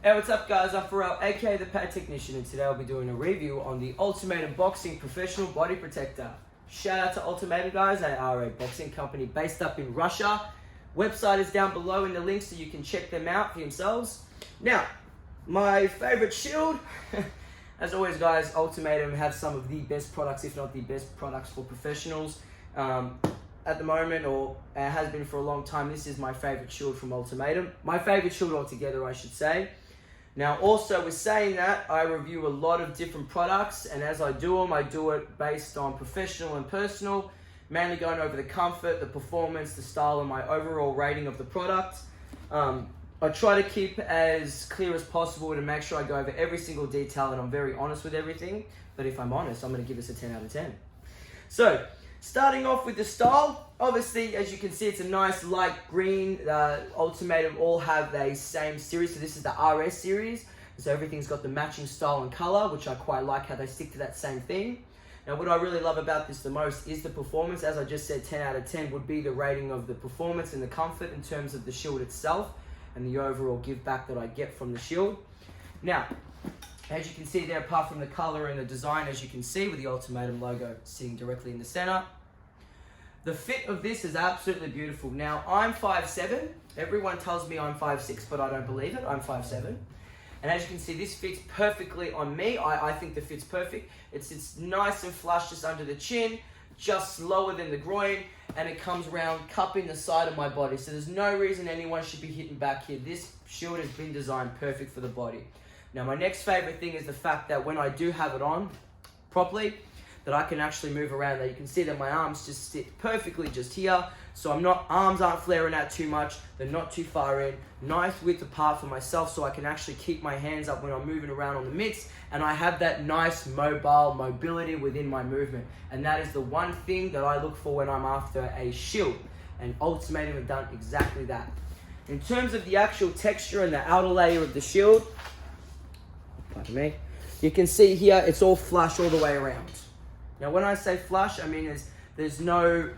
Hey, what's up guys, I'm Pharrell, aka The Pad Technician, and today I'll be doing a review on the Ultimatum Boxing Professional Body Protector. Shout out to Ultimatum guys, they are a boxing company based up in Russia. Website is down below in the link so you can check them out for yourselves. Now, my favorite shield, as always guys, Ultimatum have some of the best products, if not the best products for professionals. At the moment, or has been for a long time, this is my favorite shield from Ultimatum. My favorite shield altogether, I should say. Now, also with saying that, I review a lot of different products, and as I do them, I do it based on professional and personal, mainly going over the comfort, the performance, the style, and my overall rating of the product. I try to keep as clear as possible to make sure I go over every single detail and I'm very honest with everything. But if I'm honest, I'm going to give this a 10 out of 10. So, starting off with the style, obviously, as you can see, it's a nice light green. Ultimatum all have the same series, so this is the RS series. So everything's got the matching style and color, which I quite like how they stick to that same thing. Now, what I really love about this the most is the performance. As I just said, 10 out of 10 would be the rating of the performance and the comfort in terms of the shield itself and the overall give back that I get from the shield. Now, as you can see there, apart from the color and the design, as you can see with the Ultimatum logo sitting directly in the center, the fit of this is absolutely beautiful. Now, I'm 5'7". Everyone tells me I'm 5'6", but I don't believe it. I'm 5'7". And as you can see, this fits perfectly on me. I think the fit's perfect. It's nice and flush just under the chin, just lower than the groin, and it comes around cupping the side of my body. So there's no reason anyone should be hitting back here. This shield has been designed perfect for the body. Now, my next favorite thing is the fact that when I do have it on properly, that I can actually move around there. You can see that my arms just sit perfectly just here. So arms aren't flaring out too much. They're not too far in. Nice width apart for myself so I can actually keep my hands up when I'm moving around on the mitts. And I have that nice mobility within my movement. And that is the one thing that I look for when I'm after a shield. And Ultimatum have done exactly that. In terms of the actual texture and the outer layer of the shield, pardon me, you can see here it's all flush all the way around. Now, when I say flush, I mean there's no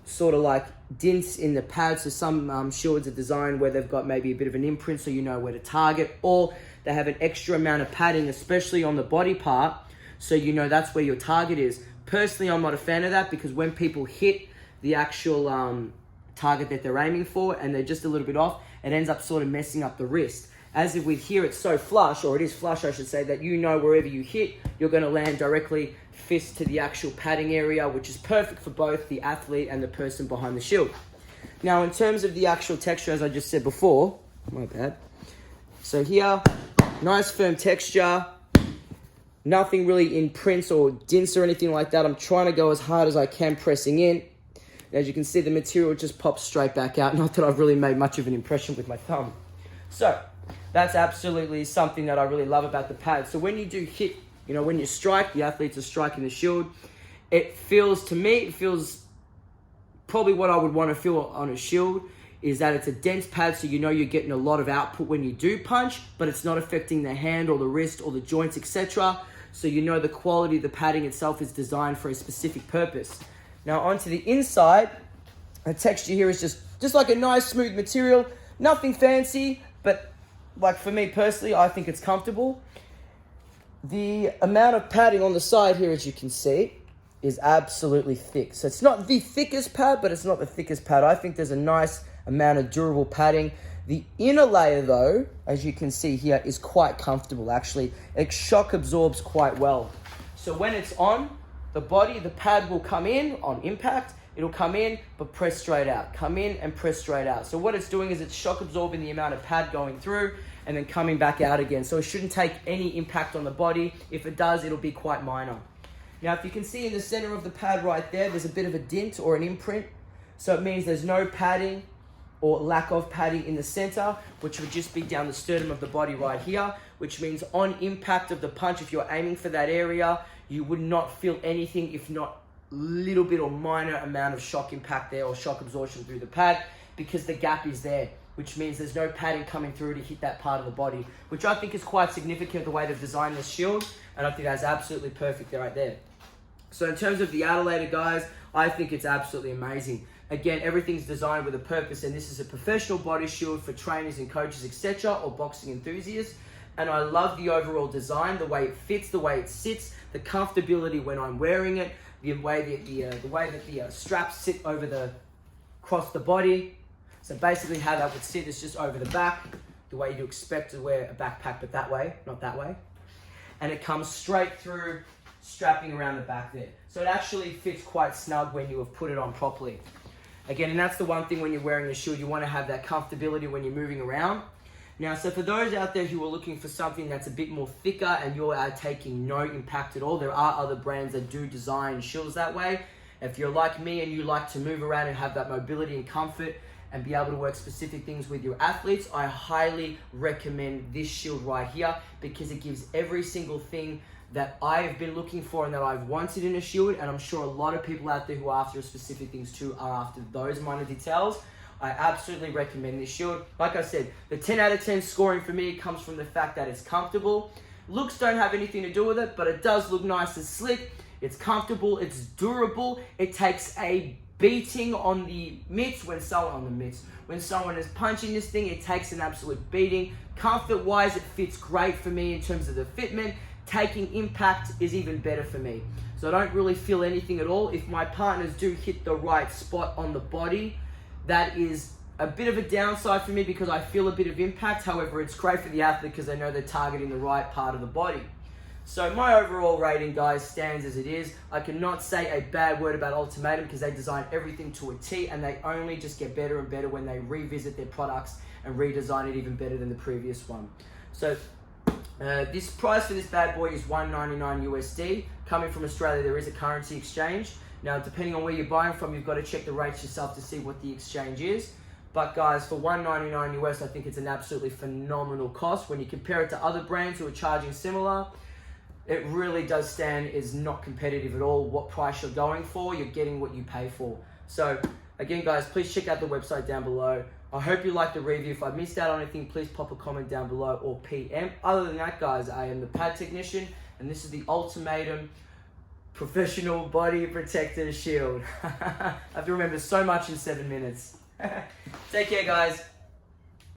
sort of like dints in the pad. So some shields are designed where they've got maybe a bit of an imprint so you know where to target, or they have an extra amount of padding, especially on the body part, so you know that's where your target is. Personally, I'm not a fan of that because when people hit the actual target that they're aiming for and they're just a little bit off, it ends up sort of messing up the wrist. As if with here, it's so flush, or it is flush, I should say, that you know wherever you hit, you're going to land directly fist to the actual padding area, which is perfect for both the athlete and the person behind the shield. Now, in terms of the actual texture, as I just said before, my bad. So here, nice firm texture, nothing really in prints or dints or anything like that. I'm trying to go as hard as I can pressing in. As you can see, the material just pops straight back out. Not that I've really made much of an impression with my thumb. So, that's absolutely something that I really love about the pad. So when you do hit, when you strike, the athletes are striking the shield, it feels probably what I would want to feel on a shield is that it's a dense pad, so you're getting a lot of output when you do punch, but it's not affecting the hand or the wrist or the joints, etc. So the quality of the padding itself is designed for a specific purpose. Now onto the inside, the texture here is just like a nice smooth material, nothing fancy, but like for me personally, I think it's comfortable. The amount of padding on the side here, as you can see, is absolutely thick. So it's not the thickest pad, but it's not the thickest pad. I think there's a nice amount of durable padding. The inner layer though, as you can see here, is quite comfortable actually. It shock absorbs quite well. So when it's on the body, the pad will come in on impact. It'll come in, but press straight out. Come in and press straight out. So what it's doing is it's shock absorbing the amount of pad going through and then coming back out again. So it shouldn't take any impact on the body. If it does, it'll be quite minor. Now, if you can see in the center of the pad right there, there's a bit of a dint or an imprint. So it means there's no padding or lack of padding in the center, which would just be down the sternum of the body right here, which means on impact of the punch, if you're aiming for that area, you would not feel anything, if not little bit or minor amount of shock impact there or shock absorption through the pad, because the gap is there, which means there's no padding coming through to hit that part of the body, which I think is quite significant the way they've designed this shield, and I think that's absolutely perfect right there. So in terms of the outer layer, guys, I think it's absolutely amazing. Again, everything's designed with a purpose, and this is a professional body shield for trainers and coaches, etc., or boxing enthusiasts. And I love the overall design, the way it fits, the way it sits, the comfortability when I'm wearing it, the way that the straps sit across the body. So basically how that would sit is just over the back, the way you expect to wear a backpack, but that way, not that way. And it comes straight through, strapping around the back there. So it actually fits quite snug when you have put it on properly. Again, and that's the one thing when you're wearing a shield, you want to have that comfortability when you're moving around. Now, so for those out there who are looking for something that's a bit more thicker and you are taking no impact at all, there are other brands that do design shields that way. If you're like me and you like to move around and have that mobility and comfort and be able to work specific things with your athletes, I highly recommend this shield right here because it gives every single thing that I've been looking for and that I've wanted in a shield, and I'm sure a lot of people out there who are after specific things too are after those minor details. I absolutely recommend this shield. Like I said, the 10 out of 10 scoring for me comes from the fact that it's comfortable. Looks don't have anything to do with it, but it does look nice and slick. It's comfortable, it's durable. It takes a beating on the mitts when someone is punching this thing, it takes an absolute beating. Comfort wise, it fits great for me in terms of the fitment. Taking impact is even better for me. So I don't really feel anything at all. If my partners do hit the right spot on the body, that is a bit of a downside for me because I feel a bit of impact. However, it's great for the athlete because they know they're targeting the right part of the body. So my overall rating, guys, stands as it is. I cannot say a bad word about Ultimatum because they design everything to a T, and they only just get better and better when they revisit their products and redesign it even better than the previous one. So this price for this bad boy is $199 USD. Coming from Australia, there is a currency exchange. Now, depending on where you're buying from, you've got to check the rates yourself to see what the exchange is. But guys, for $199 US, I think it's an absolutely phenomenal cost. When you compare it to other brands who are charging similar, it really does stand as not competitive at all. What price you're going for, you're getting what you pay for. So again, guys, please check out the website down below. I hope you liked the review. If I missed out on anything, please pop a comment down below or PM. Other than that, guys, I am the Pad Technician, and this is the Ultimatum Professional Body Protector Shield. I have to remember so much in 7 minutes. Take care, guys.